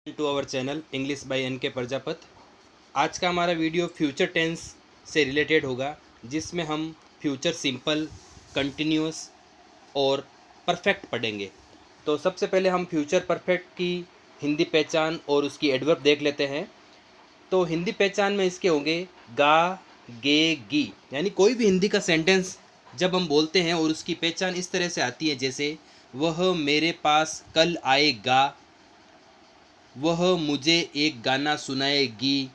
To our channel English by N K Prajapat. आज का हमारा वीडियो फ्यूचर टेंस से रिलेटेड होगा, जिसमें हम फ्यूचर सिंपल, कंटिन्यूस और परफेक्ट पढ़ेंगे। तो सबसे पहले हम फ्यूचर परफेक्ट की हिंदी पहचान और उसकी एडवर्ब देख लेते हैं। तो हिंदी पहचान में इसके होंगे गा, गे, गी। यानी कोई भी हिंदी का सेंटेंस जब हम बोलते हैं और उसकी पहचान इस तरह से आती है, जैसे वह मेरे पास कल आएगा, वह मुझे एक गाना सुनाएगी,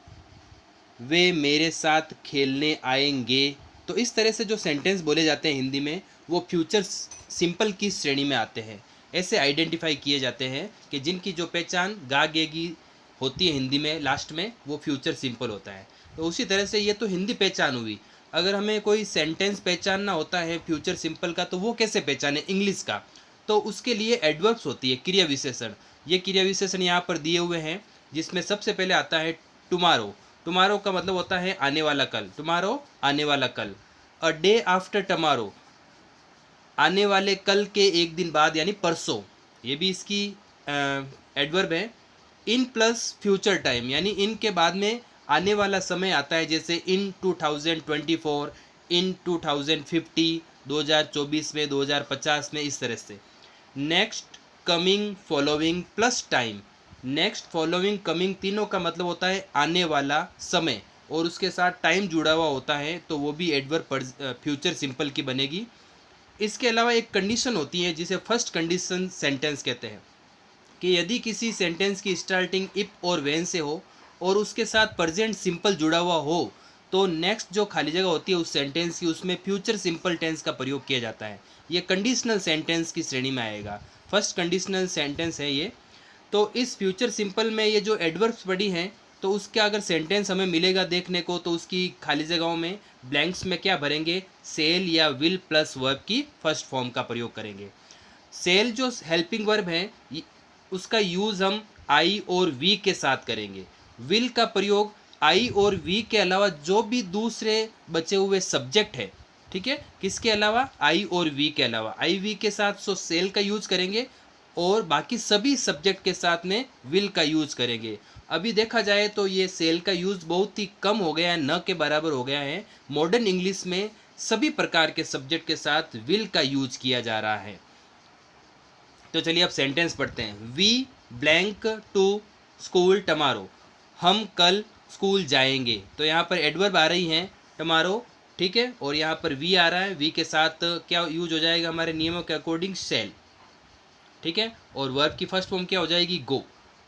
वे मेरे साथ खेलने आएंगे। तो इस तरह से जो सेंटेंस बोले जाते हैं हिंदी में, वो फ्यूचर सिंपल की श्रेणी में आते हैं। ऐसे आइडेंटिफाई किए जाते हैं कि जिनकी जो पहचान गा गेगी होती है हिंदी में लास्ट में, वो फ्यूचर सिंपल होता है। तो उसी तरह से ये तो हिंदी पहचान हुई। अगर हमें कोई सेंटेंस पहचानना होता है फ्यूचर सिंपल का, तो वो कैसे पहचाने इंग्लिश का? तो उसके लिए एडवर्ब्स होती है, क्रिया विशेषण। ये क्रिया विशेषण यहाँ पर दिए हुए हैं, जिसमें सबसे पहले आता है टुमारो। टुमारो का मतलब होता है आने वाला कल। टुमारो आने वाला कल। अ डे आफ्टर टमारो, आने वाले कल के एक दिन बाद, यानी परसों। ये भी इसकी एडवर्ब है। इन प्लस फ्यूचर टाइम, यानी इन के बाद में आने वाला समय आता है, जैसे इन 2024, इन 2050, 2024 में, 2050 में, इस तरह से। Next, coming, following plus time. Next, following, coming, तीनों का मतलब होता है आने वाला समय, और उसके साथ टाइम जुड़ा हुआ होता है, तो वो भी एडवर्ब फ्यूचर सिंपल की बनेगी। इसके अलावा एक कंडीशन होती है जिसे फर्स्ट कंडीशन सेंटेंस कहते हैं, कि यदि किसी सेंटेंस की स्टार्टिंग इफ और व्हेन से हो और उसके साथ प्रेजेंट सिंपल जुड़ा हुआ हो, तो नेक्स्ट जो खाली जगह होती है उस सेंटेंस की, उसमें फ्यूचर सिंपल टेंस का प्रयोग किया जाता है। ये कंडीशनल सेंटेंस की श्रेणी में आएगा। फर्स्ट कंडीशनल सेंटेंस है ये। तो इस फ्यूचर सिंपल में ये जो एडवर्ब्स पड़ी हैं, तो उसका अगर सेंटेंस हमें मिलेगा देखने को, तो उसकी खाली जगहों में, ब्लैंक्स में क्या भरेंगे? सेल या विल प्लस वर्ब की फर्स्ट फॉर्म का प्रयोग करेंगे। सेल जो हेल्पिंग वर्ब है, उसका यूज़ हम आई और वी के साथ करेंगे। विल का प्रयोग आई और वी के अलावा जो भी दूसरे बचे हुए सब्जेक्ट है, ठीक है, किसके अलावा? आई और वी के अलावा। आई वी के साथ सो सेल का यूज करेंगे, और बाकी सभी सब्जेक्ट के साथ में विल का यूज करेंगे। अभी देखा जाए तो ये सेल का यूज बहुत ही कम हो गया है, न के बराबर हो गया है। मॉडर्न इंग्लिश में सभी प्रकार के सब्जेक्ट के साथ विल का यूज किया जा रहा है। तो चलिए अब सेंटेंस पढ़ते हैं। We blank to school tomorrow, हम कल स्कूल जाएंगे। तो यहाँ पर एडवर्ब आ रही हैं टमारो, ठीक है, और यहाँ पर वी आ रहा है। वी के साथ क्या यूज हो जाएगा? हमारे नियमों के अकॉर्डिंग सेल, ठीक है, और वर्ब की फर्स्ट फॉर्म क्या हो जाएगी? गो।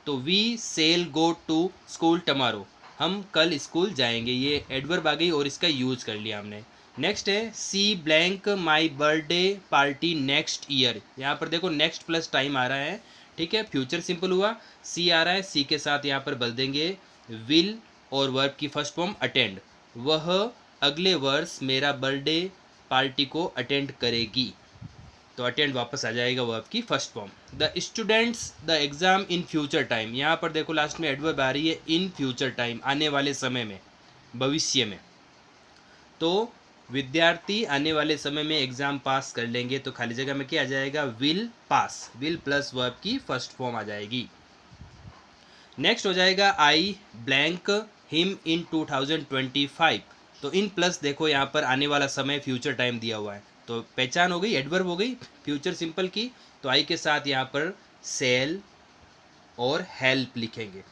तो we shall go to school tomorrow, हम कल स्कूल जाएंगे। ये एडवर्ब आ गई और इसका यूज कर लिया हमने। नेक्स्ट है C blank my birthday party next year. यहाँ पर देखो नेक्स्ट प्लस टाइम आ रहा है, ठीक है, फ्यूचर सिंपल हुआ। सी आ रहा है, सी के साथ यहाँ पर बल देंगे विल और वर्ब की फर्स्ट फॉर्म अटेंड। वह अगले वर्ष मेरा बर्थडे पार्टी को अटेंड करेगी। तो अटेंड वापस आ जाएगा वर्ब की first form. The students the exam in future time. यहाँ पर देखो लास्ट में एडवर्ब आ रही है इन फ्यूचर टाइम, आने वाले समय में, भविष्य में। तो विद्यार्थी आने वाले समय में एग्जाम पास कर लेंगे, तो खाली जगह में क्या आ जाएगा? Will pass. Will plus verb की फर्स्ट फॉर्म आ जाएगी। नेक्स्ट हो जाएगा आई ब्लैंक हिम इन 2025। तो इन प्लस देखो यहाँ पर आने वाला समय फ्यूचर टाइम दिया हुआ है, तो पहचान हो गई, एडवर्ब हो गई फ्यूचर सिंपल की। तो आई के साथ यहाँ पर सेल और हेल्प लिखेंगे,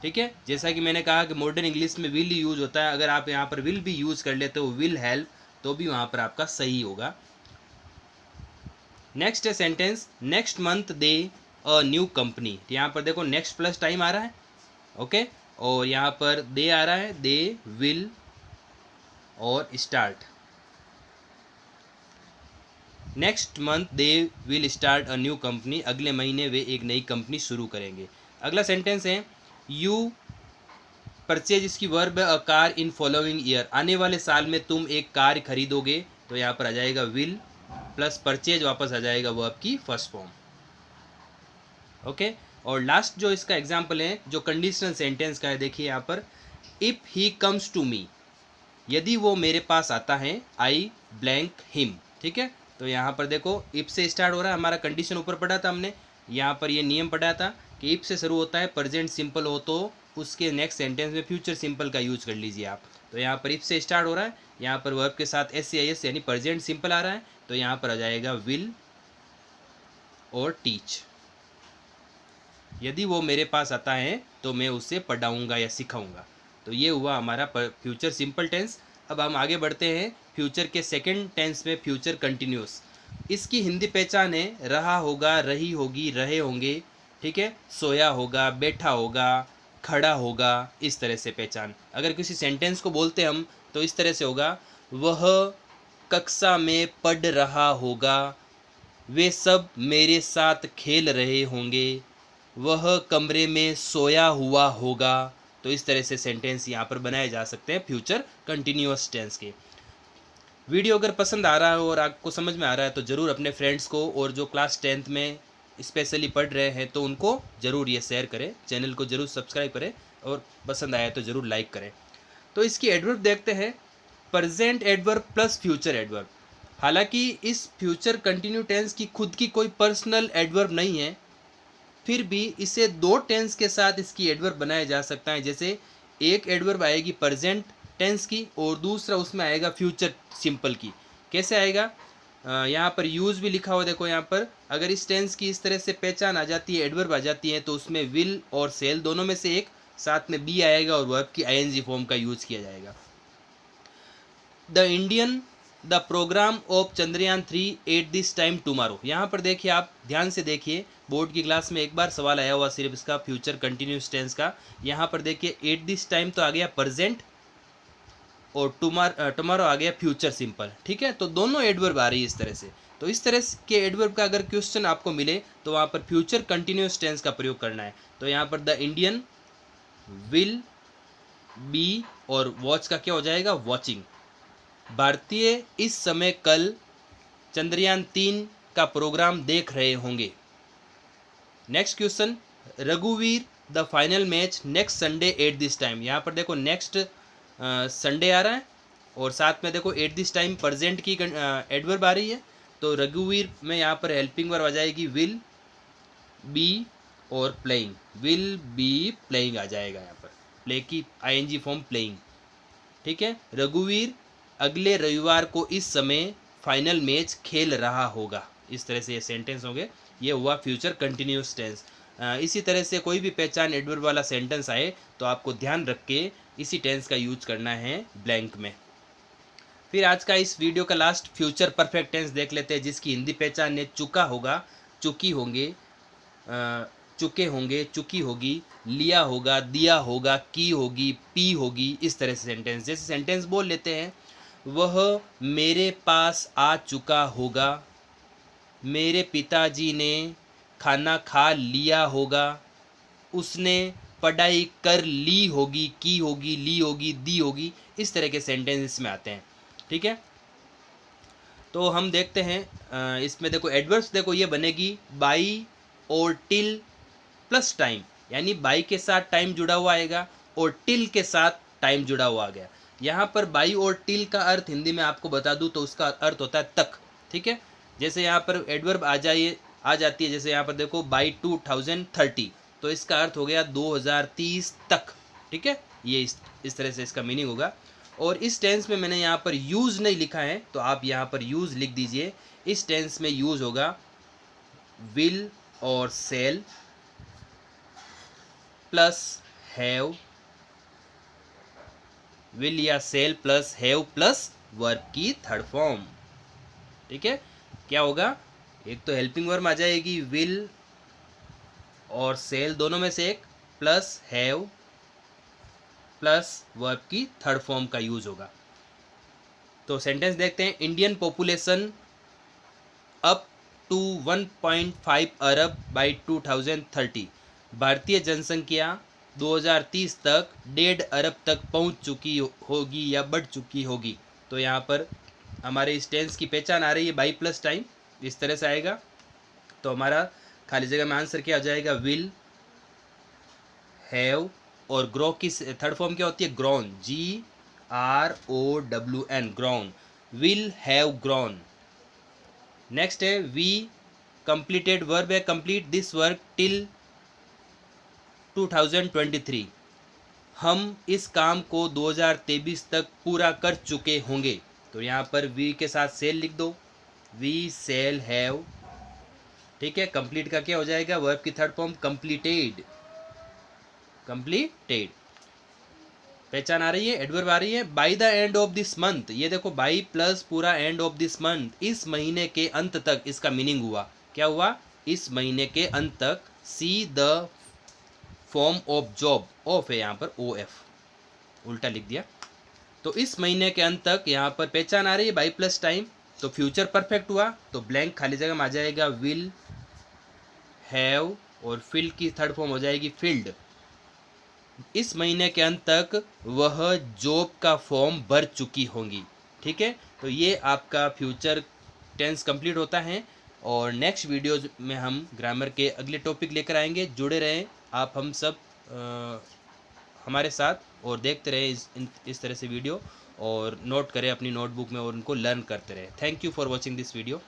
ठीक है। जैसा कि मैंने कहा कि मॉडर्न इंग्लिश में विल यूज होता है, अगर आप यहाँ पर विल भी यूज कर लेते हो, विल हेल्प, तो भी वहाँ पर आपका सही होगा। नेक्स्ट है sentence next month they a new company. यहाँ पर देखो नेक्स्ट प्लस टाइम आ रहा है, ओके, और यहाँ पर दे आ रहा है, दे विल और start. Next month they will start a new company, अगले महीने वे एक नई कंपनी शुरू करेंगे। अगला सेंटेंस है यू परचेज, इसकी वर्ब है a car in following year, आने वाले साल में तुम एक कार खरीदोगे। तो यहाँ पर आ जाएगा विल प्लस परचेज, वापस आ जाएगा वर्ब की फर्स्ट फॉर्म, ओके। और लास्ट जो इसका एग्जाम्पल है, जो कंडीशनल सेंटेंस का है, देखिए यहाँ पर if he comes to me, यदि वो मेरे पास आता है, आई ब्लैंक हिम, ठीक है। तो यहाँ पर देखो इफ से स्टार्ट हो रहा है, हमारा कंडीशन ऊपर पढ़ा था हमने, यहाँ पर ये नियम पढ़ा था कि इफ से शुरू होता है, प्रेजेंट सिंपल हो तो उसके नेक्स्ट सेंटेंस में फ्यूचर सिंपल का यूज कर लीजिए आप। तो यहाँ पर इफ से स्टार्ट हो रहा है, यहाँ पर वर्ब के साथ SCIS यानी प्रेजेंट सिंपल आ रहा है, तो यहाँ पर आ जाएगा विल और टीच। यदि वो मेरे पास आता है तो मैं उसे पढ़ाऊँगा या सिखाऊँगा। तो ये हुआ हमारा फ्यूचर सिंपल टेंस। अब हम आगे बढ़ते हैं फ्यूचर के सेकंड टेंस में, फ्यूचर कंटिन्यूस। इसकी हिंदी पहचान है रहा होगा, रही होगी, रहे होंगे, ठीक है, सोया होगा, बैठा होगा, खड़ा होगा, इस तरह से पहचान। अगर किसी सेंटेंस को बोलते हम तो इस तरह से होगा, वह कक्षा में पढ़ रहा होगा, वे सब मेरे साथ खेल रहे होंगे, वह कमरे में सोया हुआ होगा। तो इस तरह से सेंटेंस यहाँ पर बनाए जा सकते हैं फ्यूचर कंटिन्यूअस टेंस के। वीडियो अगर पसंद आ रहा है और आपको समझ में आ रहा है तो ज़रूर अपने फ्रेंड्स को, और जो क्लास 10th में स्पेशली पढ़ रहे हैं तो उनको ज़रूर ये शेयर करें, चैनल को ज़रूर सब्सक्राइब करें, और पसंद आया तो ज़रूर लाइक करें। तो इसकी एडवर्ब देखते हैं, present adverb plus future adverb. हालांकि इस फ्यूचर कंटिन्यू टेंस की खुद की कोई पर्सनल एडवर्ब नहीं है, फिर भी इसे दो टेंस के साथ इसकी एडवर्ब बनाया जा सकता है। जैसे एक एडवर्ब आएगी प्रेजेंट टेंस की और दूसरा उसमें आएगा फ्यूचर सिंपल की। कैसे आएगा, यहाँ पर यूज़ भी लिखा हुआ देखो। यहाँ पर अगर इस टेंस की इस तरह से पहचान आ जाती है, एडवर्ब आ जाती है, तो उसमें विल और सेल दोनों में से एक, साथ में बी आएगा और वर्ब की ING फॉर्म का यूज़ किया जाएगा। The programme of Chandrayaan 3 at this time tomorrow. यहाँ पर देखिए, आप ध्यान से देखिए, बोर्ड की क्लास में एक बार सवाल आया हुआ सिर्फ इसका फ्यूचर कंटिन्यूस टेंस का। यहाँ पर देखिए एट दिस टाइम तो आ गया प्रेजेंट, और टुमारो आ गया फ्यूचर सिंपल, ठीक है। तो दोनों एडवर्ब आ रही है इस तरह से। तो इस तरह के एडवर्ब का अगर क्वेश्चन आपको मिले तो वहाँ पर फ्यूचर कंटिन्यूस टेंस का प्रयोग करना है। तो यहाँ पर द इंडियन विल बी, और वॉच का क्या हो जाएगा, वॉचिंग। भारतीय इस समय कल चंद्रयान 3 का प्रोग्राम देख रहे होंगे। नेक्स्ट क्वेश्चन, रघुवीर the final match next Sunday eight this time. यहाँ पर देखो नेक्स्ट संडे आ रहा है, और साथ में देखो एट दिस टाइम प्रेजेंट की एडवर्ब आ रही है। तो रघुवीर में यहाँ पर हेल्पिंग वर्ब आ जाएगी विल बी और प्लेइंग, विल बी प्लेइंग आ जाएगा यहाँ पर, प्ले की ING फॉर्म प्लेइंग, ठीक है। रघुवीर अगले रविवार को इस समय फाइनल मैच खेल रहा होगा। इस तरह से ये सेंटेंस होंगे। ये हुआ फ्यूचर कंटिन्यूस टेंस। इसी तरह से कोई भी पहचान एडवर्ब वाला सेंटेंस आए तो आपको ध्यान रख के इसी टेंस का यूज करना है ब्लैंक में। फिर आज का इस वीडियो का लास्ट फ्यूचर परफेक्ट टेंस देख लेते हैं, जिसकी हिंदी पहचान है चुका होगा, चुकी होंगे, चुके होंगे, चुकी होगी, लिया होगा, दिया होगा, की होगी, पी होगी, इस तरह से सेंटेंस। जैसे सेंटेंस बोल लेते हैं, वह मेरे पास आ चुका होगा, मेरे पिताजी ने खाना खा लिया होगा, उसने पढ़ाई कर ली होगी, की होगी, ली होगी, दी होगी, इस तरह के सेंटेंस इसमें आते हैं, ठीक है। तो हम देखते हैं इसमें देखो एडवर्ब्स, देखो ये बनेगी बाई और टिल प्लस टाइम, यानी बाई के साथ टाइम जुड़ा हुआ आएगा और टिल के साथ टाइम जुड़ा हुआ आ गया। यहाँ पर बाई और टिल का अर्थ हिंदी में आपको बता दूँ तो उसका अर्थ होता है तक, ठीक है। जैसे यहाँ पर एडवर्ब आ जाती है, जैसे यहाँ पर देखो बाई 2030, तो इसका अर्थ हो गया 2030 तक, ठीक है। ये इस तरह से इसका मीनिंग होगा। और इस टेंस में मैंने यहाँ पर यूज़ नहीं लिखा है, तो आप यहाँ पर यूज़ लिख दीजिए। इस टेंस में यूज़ होगा विल और सेल प्लस हैव, विल या shall plus have plus verb की थर्ड फॉर्म, ठीक है। क्या होगा, एक तो हेल्पिंग वर्ब आ जाएगी विल और सेल दोनों में से एक, प्लस हैव प्लस वर्ब की थर्ड फॉर्म का यूज होगा। तो सेंटेंस देखते हैं, इंडियन पॉपुलेशन अप टू 1.5 अरब बाई 2030। भारतीय जनसंख्या 2030 तक 1.5 अरब तक पहुंच चुकी होगी या बढ़ चुकी होगी। तो यहाँ पर हमारे इस टेंस की पहचान आ रही है बाई प्लस टाइम, इस तरह से आएगा। तो हमारा खाली जगह में आंसर क्या आ जाएगा, विल, हैव, और ग्रो की थर्ड फॉर्म क्या होती है, grown, GROWN, grown, will have grown. Next है वी, कंप्लीटेड वर्ब है कंप्लीट दिस वर्क टिल 2023 हम इस काम को 2023 तक पूरा कर चुके होंगे। तो यहाँ पर वी के साथ सेल लिख दो, वी सेल हैव, ठीक है। कंप्लीट का क्या हो जाएगा, वर्ब की थर्ड फॉर्म कंप्लीटेड, कंप्लीटेड। पहचान आ रही है, एडवर्ब आ रही है। By the end of this month, ये देखो बाई प्लस पूरा एंड ऑफ दिस मंथ, इस महीने के अंत तक, इसका मीनिंग हुआ क्या हुआ, इस महीने के अंत तक। See the form of job, of है यहाँ पर, ओ एफ उल्टा लिख दिया। तो इस महीने के अंत तक, यहाँ पर पहचान आ रही है, बाई प्लस टाइम, तो फ्यूचर परफेक्ट हुआ, तो ब्लैंक खाली जगह में आ जाएगा विल हैव, और फिल की थर्ड फॉर्म हो जाएगी फिल्ड। इस महीने के अंत तक वह जॉब का फॉर्म भर चुकी होंगी, ठीक है। तो ये आपका फ्यूचर टेंस कंप्लीट होता है, और नेक्स्ट वीडियोज में हम ग्रामर के अगले टॉपिक लेकर आएंगे। जुड़े रहें आप हम सब हमारे साथ, और देखते रहें इस तरह से वीडियो, और नोट करें अपनी नोटबुक में और उनको लर्न करते रहें। Thank you for watching this video.